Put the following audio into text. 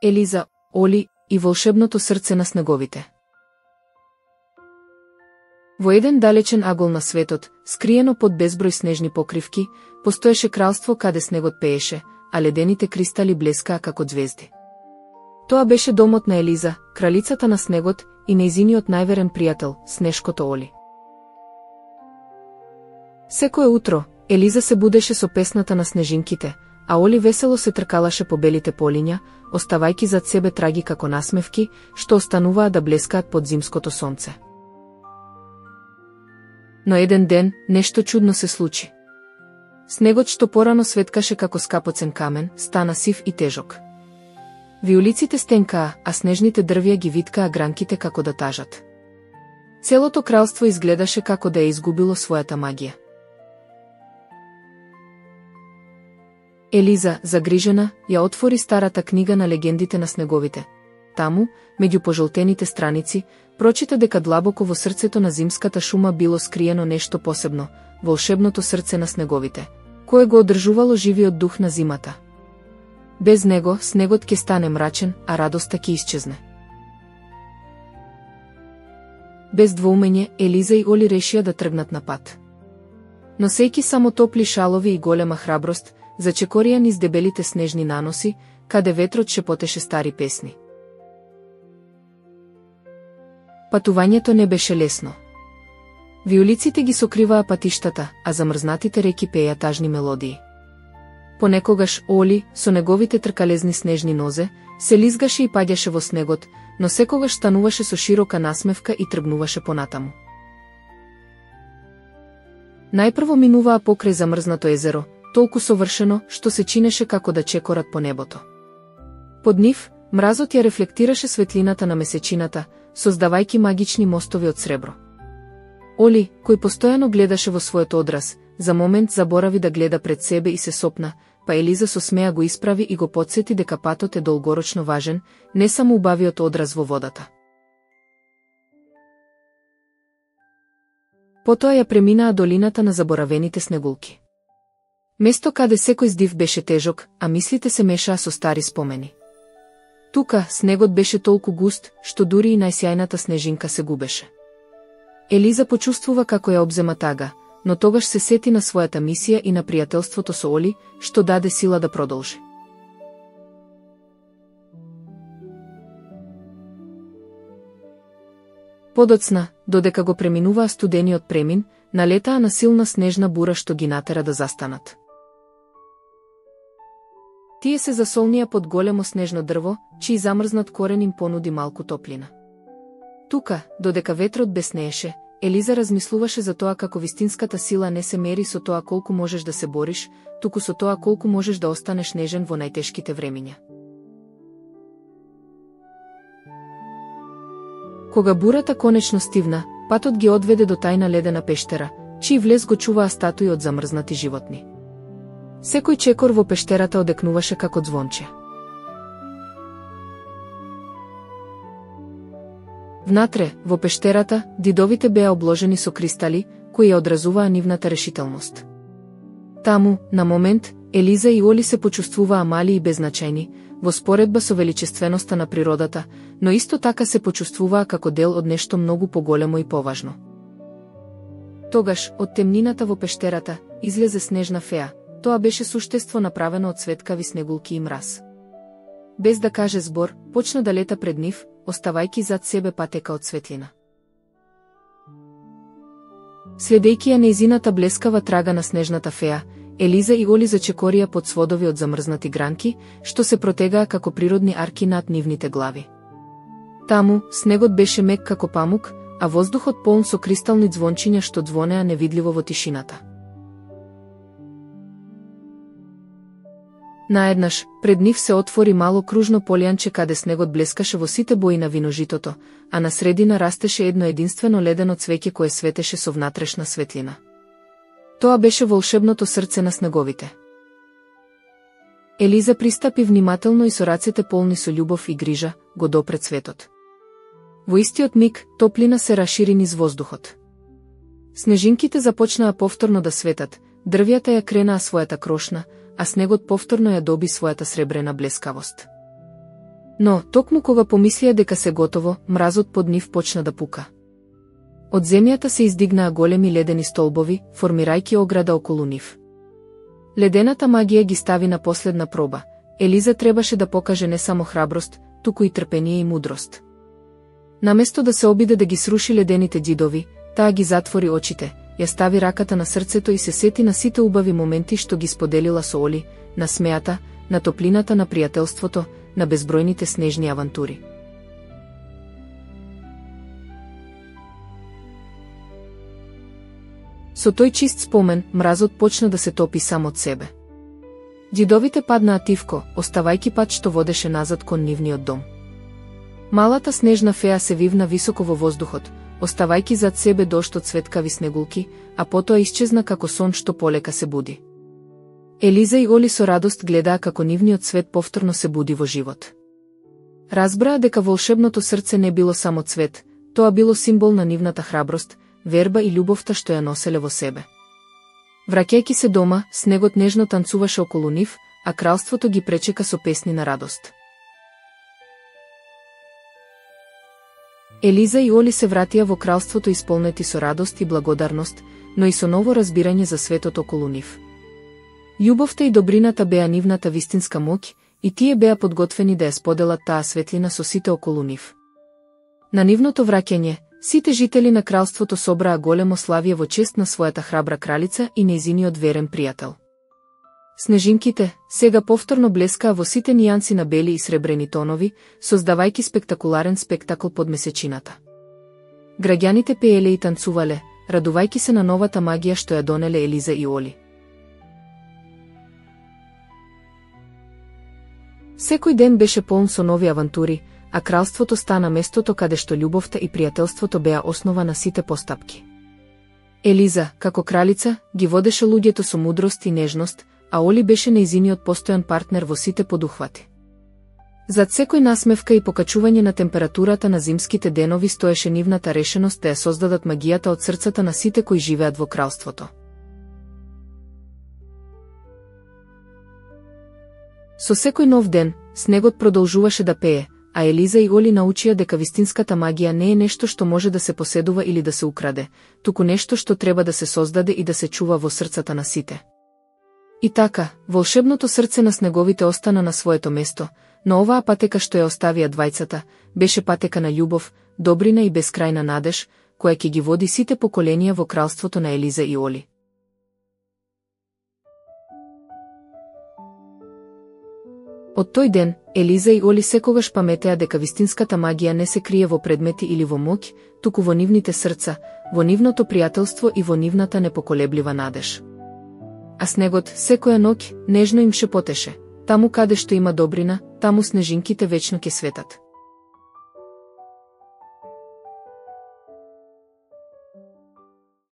Елиза, Оли и волшебното срце на снеговите. Во еден далечен агол на светот, скриено под безброј снежни покривки, постоеше кралство каде снегот пееше, а ледените кристали блескаа како звезди. Тоа беше домот на Елиза, кралицата на снегот и нејзиниот најверен пријател, снешкото Оли. Секое утро, Елиза се будеше со песната на снежинките, а Оли весело се тркалаше по белите полиња, оставајки зад себе траги како насмевки, што остануваа да блескаат под зимското сонце. Но еден ден, нешто чудно се случи. Снегот што порано светкаше како скапоцен камен, стана сив и тежок. Виолиците стенкаа, а снежните дрвја ги виткаа гранките како да тажат. Целото кралство изгледаше како да е изгубило својата магија. Елиза, загрижена, ја отвори старата книга на легендите на снеговите. Таму, меѓу пожолтените страници, прочита дека длабоко во срцето на зимската шума било скриено нешто посебно, волшебното срце на снеговите, кое го одржувало живиот дух на зимата. Без него, снегот ќе стане мрачен, а радоста ќе исчезне. Без двоумење, Елиза и Оли решија да тргнат на пат. Носејки само топли шалови и голема храброст, зачекорија низ дебелите снежни наноси, каде ветрот шепотеше стари песни. Патувањето не беше лесно. Виолиците ги сокриваа патиштата, а замрзнатите реки пееа тажни мелодии. Понекогаш Оли, со неговите тркалезни снежни нозе, се лизгаше и паѓаше во снегот, но секогаш стануваше со широка насмевка и тргнуваше понатаму. Најпрво минуваа покрај замрзнато езеро, толку совршено, што се чинеше како да чекорат по небото. Под нив, мразот ја рефлектираше светлината на месечината, создавајки магични мостови од сребро. Оли, кој постојано гледаше во својот одраз, за момент заборави да гледа пред себе и се сопна, па Елиза со смеа го исправи и го потсети дека патот е долгорочно важен, не само убавиот одраз во водата. Потоа ја преминаа долината на заборавените снегулки. Место каде секој здив беше тежок, а мислите се мешаа со стари спомени. Тука, снегот беше толку густ, што дури и најсјајната снежинка се губеше. Елиза почувствува како ја обзема тага, но тогаш се сети на својата мисија и на пријателството со Оли, што даде сила да продолжи. Подоцна, додека го преминуваа студениот премин, налетаа на силна снежна бура што ги натера да застанат. Тие се засолнија под големо снежно дрво, чии замрзнат корен им понуди малку топлина. Тука, додека ветрот беснееше, Елиза размислуваше за тоа како вистинската сила не се мери со тоа колку можеш да се бориш, туку со тоа колку можеш да останеш нежен во најтешките времиња. Кога бурата конечно стивна, патот ги одведе до тајна ледена пештера, чии влез го чуваа статуи од замрзнати животни. Секој чекор во пештерата одекнуваше како звонче. Внатре, во пештерата, дидовите беа обложени со кристали, кои ја одразуваа нивната решителност. Таму, на момент, Елиза и Оли се почувствуваа мали и беззначајни, во споредба со величественоста на природата, но исто така се почувствуваа како дел од нешто многу поголемо и поважно. Тогаш, од темнината во пештерата, излезе снежна феа. Тоа беше суштество направено од светкави снегулки и мраз. Без да каже збор, почна да лета пред нив, оставајки зад себе патека од светлина. Следејќи ја нејзината блескава трага на снежната феа, Елиза и Оли зачекорија под сводови од замрзнати гранки, што се протегаа како природни арки над нивните глави. Таму, снегот беше мек како памук, а воздухот полн со кристални звончиња што звонеа невидливо во тишината. Наеднаш, пред нив се отвори мало кружно полијанче каде снегот блескаше во сите бои на виножитото, а на средина растеше едно единствено ледено цвеќе кое светеше со внатрешна светлина. Тоа беше волшебното срце на снеговите. Елиза пристапи внимателно и со рацете полни со љубов и грижа, го допре цветот. Во истиот миг, топлина се рашири низ воздухот. Снежинките започнаа повторно да светат, дрвјата ја кренаа својата крошна, а снегот повторно ја доби својата сребрена блескавост. Но, токму кога помислија дека се готово, мразот под нив почна да пука. Од земјата се издигнаа големи ледени столбови, формирајќи ограда околу нив. Ледената магија ги стави на последна проба. Елиза требаше да покаже не само храброст, туку и трпение и мудрост. Наместо да се обиде да ги сруши ледените џидови, таа ги затвори очите, ја стави раката на срцето и се сети на сите убави моменти што ги споделила со Оли, на смеата, на топлината на пријателството, на безбројните снежни авантури. Со тој чист спомен, мразот почна да се топи сам од себе. Џидовите паднаа тивко, оставајќи пат што водеше назад кон нивниот дом. Малата снежна феа се вивна високо во воздухот, оставајќи зад себе дожд од светкави снегулки, а потоа исчезна како сон што полека се буди. Елиза и Оли со радост гледаа како нивниот свет повторно се буди во живот. Разбраа дека волшебното срце не било само цвет, тоа било символ на нивната храброст, верба и љубовта што ја носеле во себе. Враќајќи се дома, снегот нежно танцуваше околу нив, а кралството ги пречека со песни на радост. Елиза и Оли се вратија во кралството исполнети со радост и благодарност, но и со ново разбирање за светот околу нив. Љубовта и добрината беа нивната вистинска моќ, и тие беа подготвени да ја споделат таа светлина со сите околу нив. На нивното враќање, сите жители на кралството собраа големо славие во чест на својата храбра кралица и нејзиниот верен пријател. Снежинките сега повторно блескаа во сите нијанси на бели и сребрени тонови, создавајќи спектакуларен спектакл под месечината. Граѓаните пееле и танцувале, радувајќи се на новата магија што ја донеле Елиза и Оли. Секој ден беше полн со нови авантури, а кралството стана местото каде што љубовта и пријателството беа основа на сите постапки. Елиза, како кралица, ги водеше луѓето со мудрост и нежност, а Оли беше нејзиниот постојан партнер во сите подухвати. Зад секој насмевка и покачување на температурата на зимските денови стоеше нивната решеност да ја создадат магијата од срцата на сите кои живеат во кралството. Со секој нов ден, снегот продолжуваше да пее, а Елиза и Оли научија дека вистинската магија не е нешто што може да се поседува или да се украде, туку нешто што треба да се создаде и да се чува во срцата на сите. И така, волшебното срце на снеговите остана на своето место, но оваа патека што ја оставија двајцата, беше патека на љубов, добрина и бескрајна надеж, која ќе ги води сите поколенија во кралството на Елиза и Оли. Од тој ден, Елиза и Оли секогаш паметеа дека вистинската магија не се крие во предмети или во моќ, туку во нивните срца, во нивното пријателство и во нивната непоколеблива надеж. А снегот, секоја ноќ, нежно им шепотеше: таму каде што има добрина, таму снежинките вечно ќе светат.